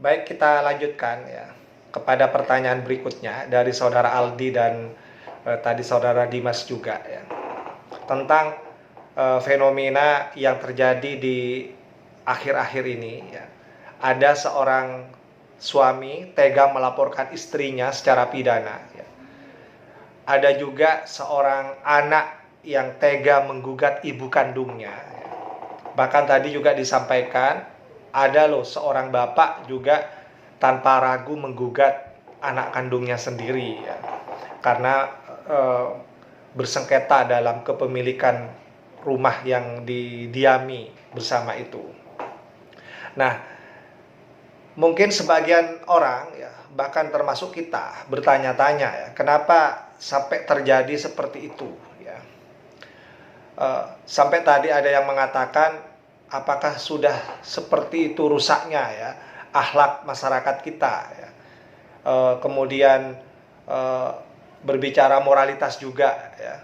Baik, kita lanjutkan ya kepada pertanyaan berikutnya dari saudara Aldi dan tadi saudara Dimas juga ya, tentang fenomena yang terjadi di akhir-akhir ini ya. Ada seorang suami tega melaporkan istrinya secara pidana ya. Ada juga seorang anak yang tega menggugat ibu kandungnya ya. Bahkan tadi juga disampaikan ada loh seorang bapak juga tanpa ragu menggugat anak kandungnya sendiri ya, karena bersengketa dalam kepemilikan rumah yang didiami bersama itu. Nah, mungkin sebagian orang ya, bahkan termasuk kita, bertanya-tanya ya, kenapa sampai terjadi seperti itu ya. Sampai tadi ada yang mengatakan apakah sudah seperti itu rusaknya ya akhlak masyarakat kita ya. Kemudian berbicara moralitas juga ya.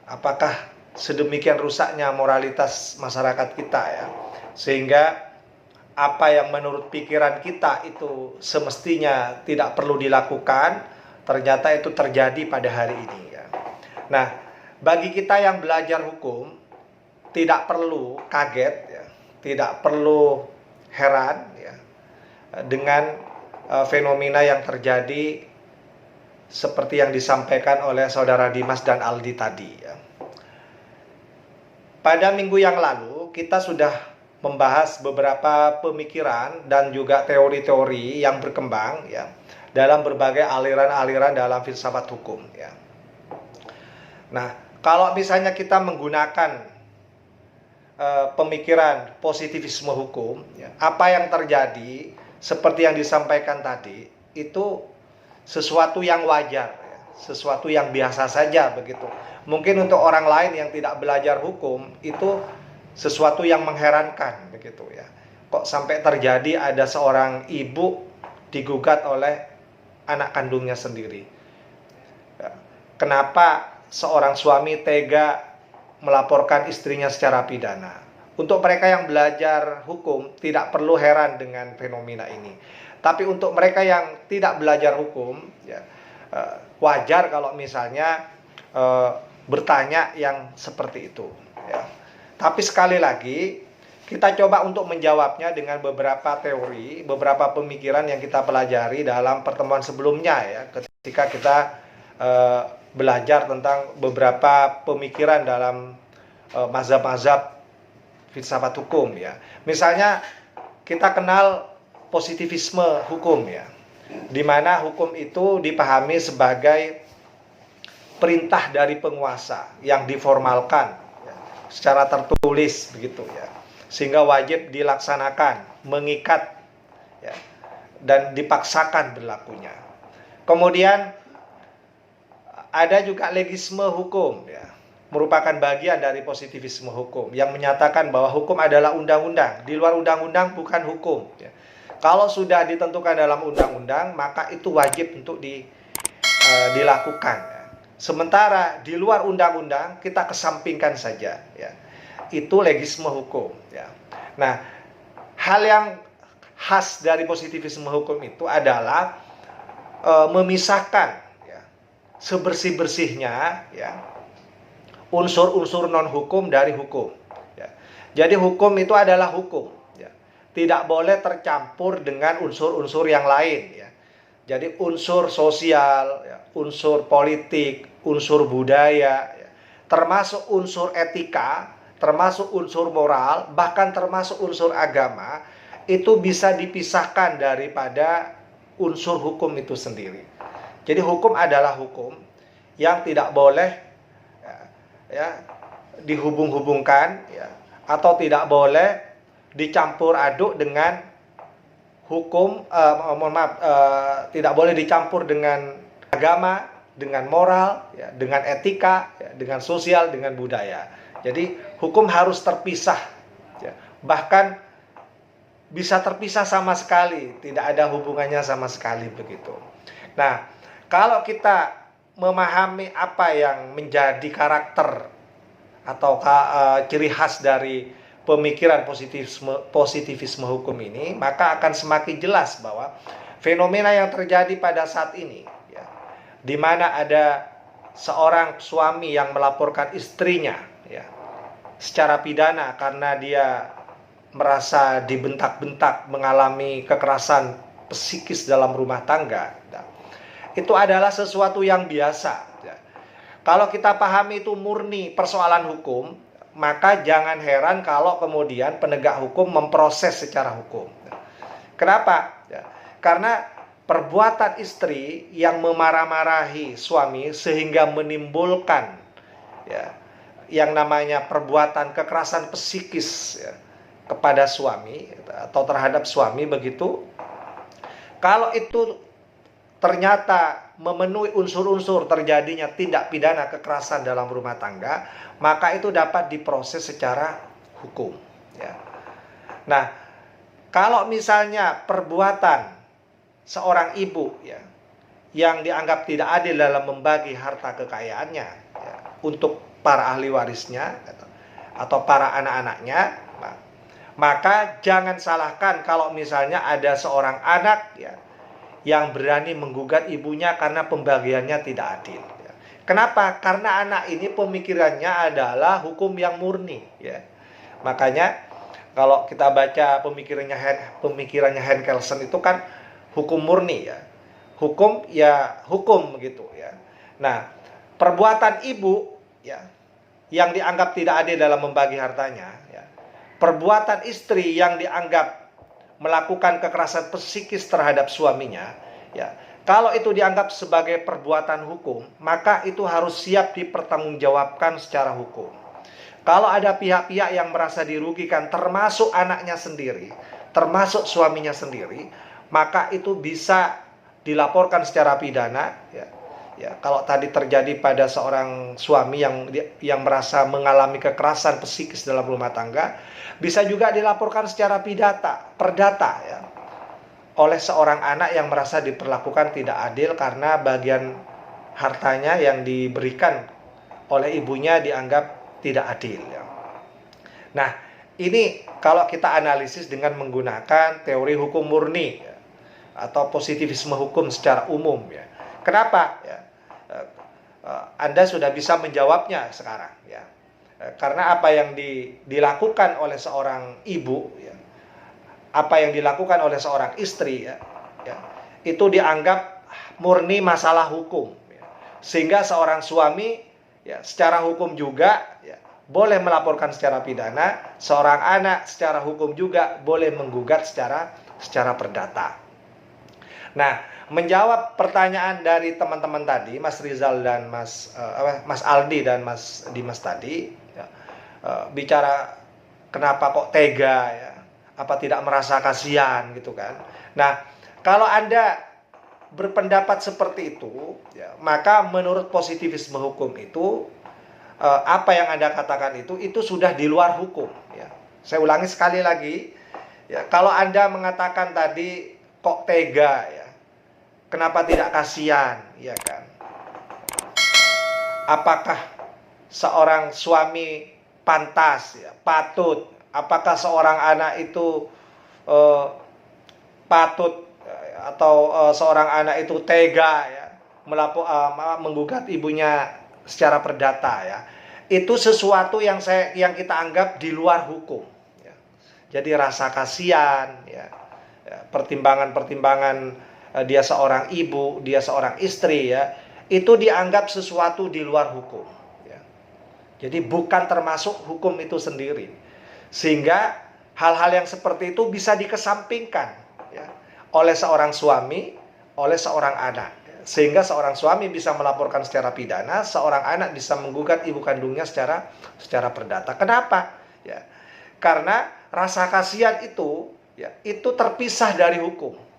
Apakah sedemikian rusaknya moralitas masyarakat kita ya, sehingga apa yang menurut pikiran kita itu semestinya tidak perlu dilakukan, ternyata itu terjadi pada hari ini ya. Nah, bagi kita yang belajar hukum, tidak perlu kaget ya, tidak perlu heran ya dengan fenomena yang terjadi seperti yang disampaikan oleh saudara Dimas dan Aldi tadi ya. Pada minggu yang lalu kita sudah membahas beberapa pemikiran dan juga teori-teori yang berkembang ya dalam berbagai aliran-aliran dalam filsafat hukum ya. Nah, kalau misalnya kita menggunakan pemikiran positivisme hukum ya, apa yang terjadi seperti yang disampaikan tadi itu sesuatu yang wajar ya, sesuatu yang biasa saja begitu. Mungkin untuk orang lain yang tidak belajar hukum itu sesuatu yang mengherankan begitu ya. Kok sampai terjadi ada seorang ibu digugat oleh anak kandungnya sendiri ya. Kenapa seorang suami tega melaporkan istrinya secara pidana? Untuk mereka yang belajar hukum tidak perlu heran dengan fenomena ini. Tapi untuk mereka yang tidak belajar hukum ya, wajar kalau misalnya bertanya yang seperti itu ya. Tapi sekali lagi kita coba untuk menjawabnya dengan beberapa teori, beberapa pemikiran yang kita pelajari dalam pertemuan sebelumnya ya, ketika kita belajar tentang beberapa pemikiran dalam mazhab-mazhab filsafat hukum ya. Misalnya kita kenal positivisme hukum ya, di mana hukum itu dipahami sebagai perintah dari penguasa yang diformalkan ya, secara tertulis begitu ya, sehingga wajib dilaksanakan, mengikat ya, dan dipaksakan berlakunya. Kemudian ada juga legisme hukum ya, merupakan bagian dari positivisme hukum yang menyatakan bahwa hukum adalah undang-undang, di luar undang-undang bukan hukum ya. Kalau sudah ditentukan dalam undang-undang maka itu wajib untuk dilakukan ya. Sementara di luar undang-undang kita kesampingkan saja ya. Itu legisme hukum ya. Nah, hal yang khas dari positivisme hukum itu adalah memisahkan ya, sebersih-bersihnya ya unsur-unsur non-hukum dari hukum ya. Jadi hukum itu adalah hukum ya. Tidak boleh tercampur dengan unsur-unsur yang lain ya. Jadi unsur sosial ya, unsur politik, unsur budaya ya, termasuk unsur etika, termasuk unsur moral, bahkan termasuk unsur agama, itu bisa dipisahkan daripada unsur hukum itu sendiri. Jadi hukum adalah hukum yang tidak boleh ya dihubung-hubungkan ya, atau tidak boleh dicampur aduk dengan hukum, tidak boleh dicampur dengan agama, dengan moral ya, dengan etika ya, dengan sosial, dengan budaya. Jadi hukum harus terpisah ya. Bahkan bisa terpisah sama sekali, tidak ada hubungannya sama sekali begitu. Nah, kalau kita memahami apa yang menjadi karakter atau ciri khas dari pemikiran positivisme hukum ini, maka akan semakin jelas bahwa fenomena yang terjadi pada saat ini, ya, di mana ada seorang suami yang melaporkan istrinya, ya, secara pidana karena dia merasa dibentak-bentak, mengalami kekerasan psikis dalam rumah tangga, ya, itu adalah sesuatu yang biasa, ya. Kalau kita pahami itu murni persoalan hukum, maka jangan heran kalau kemudian penegak hukum memproses secara hukum. Kenapa? Ya, karena perbuatan istri yang memarah-marahi suami sehingga menimbulkan, ya, yang namanya perbuatan kekerasan psikis, ya, kepada suami atau terhadap suami begitu. Kalau itu ternyata memenuhi unsur-unsur terjadinya tindak pidana kekerasan dalam rumah tangga, maka itu dapat diproses secara hukum, ya. Nah, kalau misalnya perbuatan seorang ibu, ya, yang dianggap tidak adil dalam membagi harta kekayaannya, ya, untuk para ahli warisnya atau para anak-anaknya, maka jangan salahkan kalau misalnya ada seorang anak, ya, yang berani menggugat ibunya karena pembagiannya tidak adil. Kenapa? Karena anak ini pemikirannya adalah hukum yang murni, ya. Makanya kalau kita baca pemikirannya Hans Kelsen itu kan hukum murni, ya. Hukum ya hukum gitu, ya. Nah, perbuatan ibu, ya, yang dianggap tidak adil dalam membagi hartanya, ya. Perbuatan istri yang dianggap melakukan kekerasan psikis terhadap suaminya, ya, kalau itu dianggap sebagai perbuatan hukum, maka itu harus siap dipertanggungjawabkan secara hukum. Kalau ada pihak-pihak yang merasa dirugikan, termasuk anaknya sendiri, termasuk suaminya sendiri, maka itu bisa dilaporkan secara pidana, ya. Ya, kalau tadi terjadi pada seorang suami yang merasa mengalami kekerasan psikis dalam rumah tangga, bisa juga dilaporkan secara perdata, ya, oleh seorang anak yang merasa diperlakukan tidak adil karena bagian hartanya yang diberikan oleh ibunya dianggap tidak adil, ya. Nah, ini kalau kita analisis dengan menggunakan teori hukum murni, ya, atau positivisme hukum secara umum, ya. Kenapa? Ya, Anda sudah bisa menjawabnya sekarang, ya. Karena apa yang dilakukan oleh seorang ibu, ya, apa yang dilakukan oleh seorang istri, ya, itu dianggap murni masalah hukum, ya. Sehingga seorang suami, ya, secara hukum juga, ya, boleh melaporkan secara pidana, seorang anak secara hukum juga boleh menggugat secara perdata. Nah, menjawab pertanyaan dari teman-teman tadi, Mas Rizal dan Mas Aldi dan Mas Dimas tadi, ya, bicara kenapa kok tega, ya, apa tidak merasa kasihan gitu kan. Nah, kalau Anda berpendapat seperti itu, ya, maka menurut positivisme hukum itu, apa yang Anda katakan itu sudah di luar hukum, ya. Saya ulangi sekali lagi, ya, kalau Anda mengatakan tadi kok tega, ya, kenapa tidak kasihan, ya kan? Apakah seorang suami pantas, ya, patut? Apakah seorang anak itu patut, atau seorang anak itu tega, ya, menggugat ibunya secara perdata, ya? Itu sesuatu yang kita anggap di luar hukum, ya. Jadi rasa kasihan, ya, pertimbangan-pertimbangan, dia seorang ibu, dia seorang istri, ya, itu dianggap sesuatu di luar hukum, ya. Jadi bukan termasuk hukum itu sendiri, sehingga hal-hal yang seperti itu bisa dikesampingkan, ya, oleh seorang suami, oleh seorang anak, sehingga seorang suami bisa melaporkan secara pidana, seorang anak bisa menggugat ibu kandungnya secara perdata. Kenapa? Ya, karena rasa kasihan itu, ya, itu terpisah dari hukum.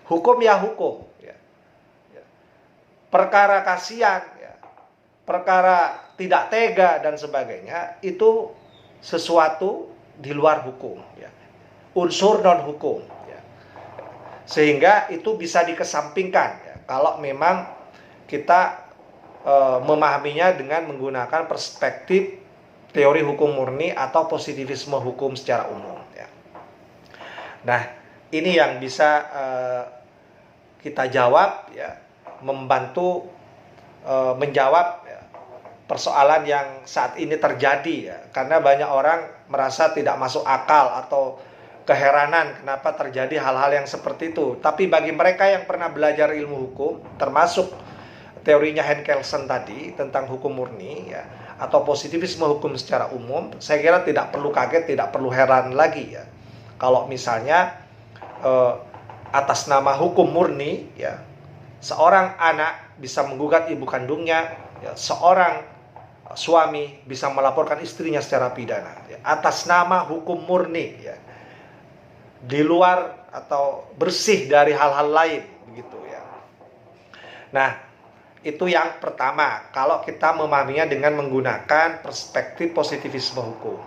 Hukum ya hukum, ya. Perkara kasihan, ya, perkara tidak tega dan sebagainya, itu sesuatu di luar hukum, ya, unsur non hukum, ya. Sehingga itu bisa dikesampingkan, ya, kalau memang kita memahaminya dengan menggunakan perspektif teori hukum murni atau positivisme hukum secara umum ya. Nah, ini yang bisa kita jawab ya, membantu menjawab ya, persoalan yang saat ini terjadi ya. Karena banyak orang merasa tidak masuk akal atau keheranan kenapa terjadi hal-hal yang seperti itu. Tapi bagi mereka yang pernah belajar ilmu hukum, termasuk teorinya Hans Kelsen tadi tentang hukum murni ya, atau positivisme hukum secara umum, saya kira tidak perlu kaget, tidak perlu heran lagi ya. Kalau misalnya atas nama hukum murni ya, seorang anak bisa menggugat ibu kandungnya, ya, seorang suami bisa melaporkan istrinya secara pidana ya, atas nama hukum murni ya, di luar atau bersih dari hal-hal lain begitu ya. Nah, itu yang pertama, kalau kita memahaminya dengan menggunakan perspektif positivisme hukum.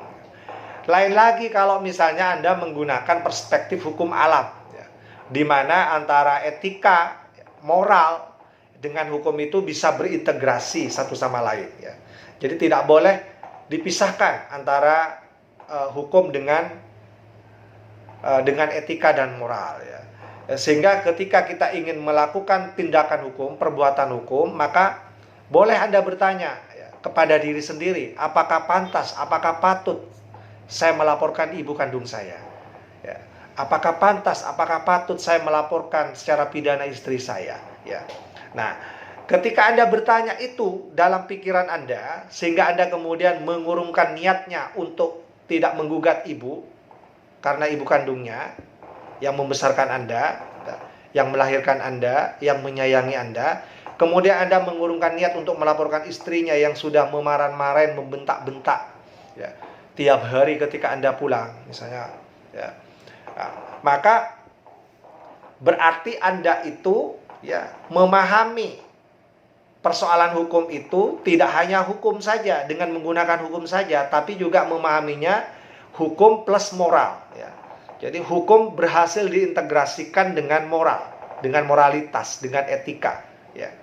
Lain lagi kalau misalnya Anda menggunakan perspektif hukum alam ya, di mana antara etika, moral dengan hukum itu bisa berintegrasi satu sama lain ya. Jadi tidak boleh dipisahkan antara hukum dengan etika dan moral ya. Sehingga ketika kita ingin melakukan tindakan hukum, perbuatan hukum, maka boleh Anda bertanya ya, kepada diri sendiri, apakah pantas, apakah patut saya melaporkan ibu kandung saya ya. Apakah pantas, apakah patut saya melaporkan secara pidana istri saya ya. Nah, ketika Anda bertanya itu dalam pikiran Anda, sehingga Anda kemudian mengurungkan niatnya untuk tidak menggugat ibu, karena ibu kandungnya yang membesarkan Anda, yang melahirkan Anda, yang menyayangi Anda, kemudian Anda mengurungkan niat untuk melaporkan istrinya yang sudah memarahin-marahin, membentak-bentak ya, tiap hari ketika Anda pulang, misalnya ya. Nah, maka berarti Anda itu ya memahami persoalan hukum itu tidak hanya hukum saja, dengan menggunakan hukum saja, tapi juga memahaminya hukum plus moral ya. Jadi hukum berhasil diintegrasikan dengan moral, dengan moralitas, dengan etika ya.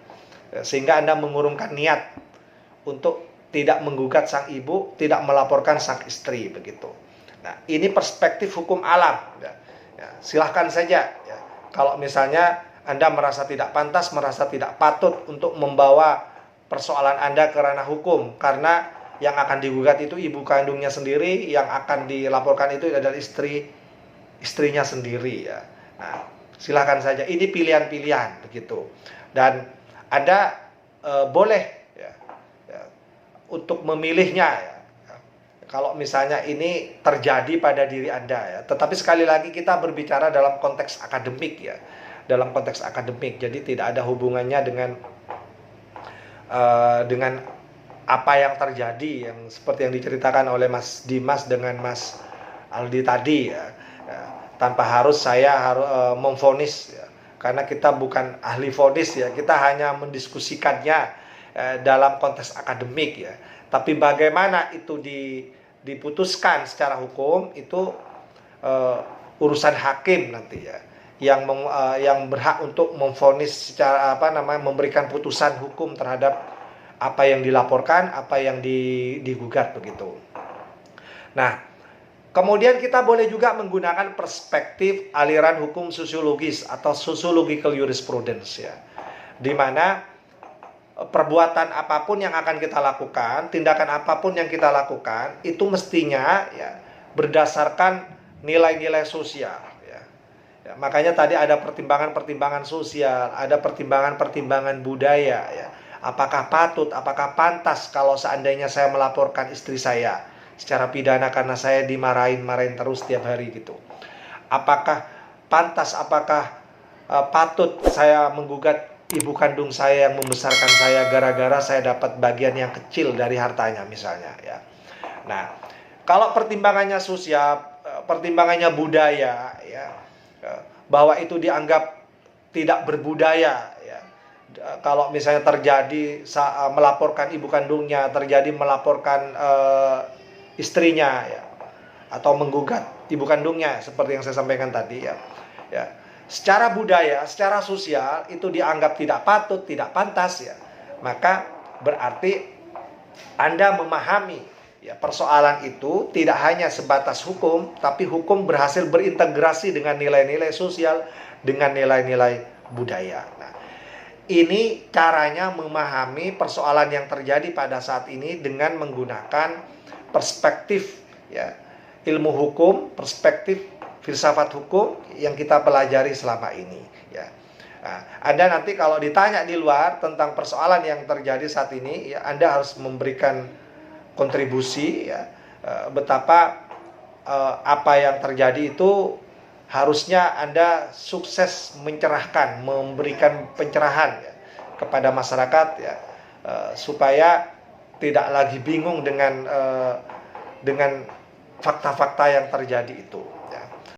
Sehingga Anda mengurungkan niat untuk tidak menggugat sang ibu, tidak melaporkan sang istri begitu. Nah, ini perspektif hukum alam ya. Ya, silahkan saja ya. Kalau misalnya Anda merasa tidak pantas, merasa tidak patut untuk membawa persoalan Anda ke ranah hukum, karena yang akan digugat itu ibu kandungnya sendiri, yang akan dilaporkan itu adalah istrinya sendiri ya. Nah, silakan saja, ini pilihan-pilihan begitu. Dan Anda boleh ya, untuk memilihnya ya. Kalau misalnya ini terjadi pada diri Anda ya. Tetapi sekali lagi kita berbicara dalam konteks akademik ya. Dalam konteks akademik, jadi tidak ada hubungannya dengan apa yang terjadi, yang seperti yang diceritakan oleh Mas Dimas dengan Mas Aldi tadi ya. Tanpa harus saya harus memvonis ya. Karena kita bukan ahli vonis ya, kita hanya mendiskusikannya dalam konteks akademik ya. Tapi bagaimana itu diputuskan secara hukum itu urusan hakim nanti ya, yang berhak untuk memvonis secara memberikan putusan hukum terhadap apa yang dilaporkan, apa yang digugat begitu. Nah, kemudian kita boleh juga menggunakan perspektif aliran hukum sosiologis atau sociological jurisprudence ya, di mana perbuatan apapun yang akan kita lakukan, tindakan apapun yang kita lakukan itu mestinya ya berdasarkan nilai-nilai sosial. Ya, makanya tadi ada pertimbangan-pertimbangan sosial, ada pertimbangan-pertimbangan budaya ya. Apakah patut, apakah pantas kalau seandainya saya melaporkan istri saya secara pidana karena saya dimarahin terus tiap hari gitu. Apakah pantas, apakah patut saya menggugat ibu kandung saya yang membesarkan saya gara-gara saya dapat bagian yang kecil dari hartanya misalnya ya. Nah, kalau pertimbangannya sosial, pertimbangannya budaya ya, bahwa itu dianggap tidak berbudaya ya. Kalau misalnya terjadi melaporkan ibu kandungnya, terjadi melaporkan istrinya ya, atau menggugat ibu kandungnya seperti yang saya sampaikan tadi ya. Ya. Secara budaya, secara sosial itu dianggap tidak patut, tidak pantas ya. Maka berarti Anda memahami ya, persoalan itu tidak hanya sebatas hukum, tapi hukum berhasil berintegrasi dengan nilai-nilai sosial, dengan nilai-nilai budaya. Nah, ini caranya memahami persoalan yang terjadi pada saat ini dengan menggunakan perspektif, ya, ilmu hukum, perspektif filsafat hukum yang kita pelajari selama ini, ya. Nah, Anda nanti kalau ditanya di luar tentang persoalan yang terjadi saat ini, ya, Anda harus memberikan kontribusi, ya, betapa apa yang terjadi itu harusnya Anda sukses mencerahkan, memberikan pencerahan, ya, kepada masyarakat, ya, supaya tidak lagi bingung dengan fakta-fakta yang terjadi itu.